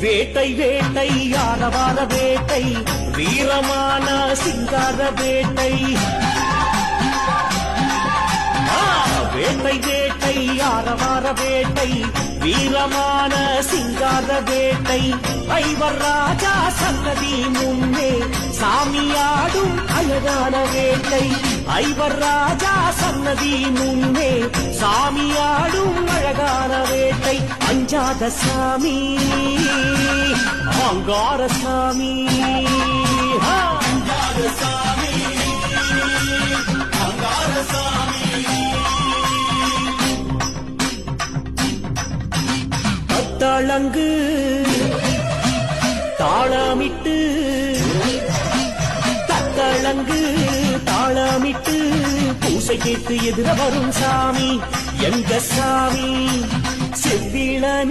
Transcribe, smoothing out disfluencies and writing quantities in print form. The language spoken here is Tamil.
வேட்டை வேட்டை ஆரவார வேட்டை வீரமான சிங்கார வேட்டை வேட்டை வேட்டை ஆரவார வேட்டை வீரமான சிங்கார வேட்டை ஐவர் ராஜா சன்னதி முன்னே சாமியாடும் அழகான வேட்டை ஐவர் ராஜா சன்னதி முன்னே சாமியாடும் அழகான வேட்டை அஞ்சாத சாமி அங்கார சாமி அஞ்சாத சாமி அங்கார சாமி தளங்கு தாளமிட்டு தளங்கு தாளமிட்டு பூசை கேட்டு எதிர வரும் சாமி எங்க சாமி செவ்விளனி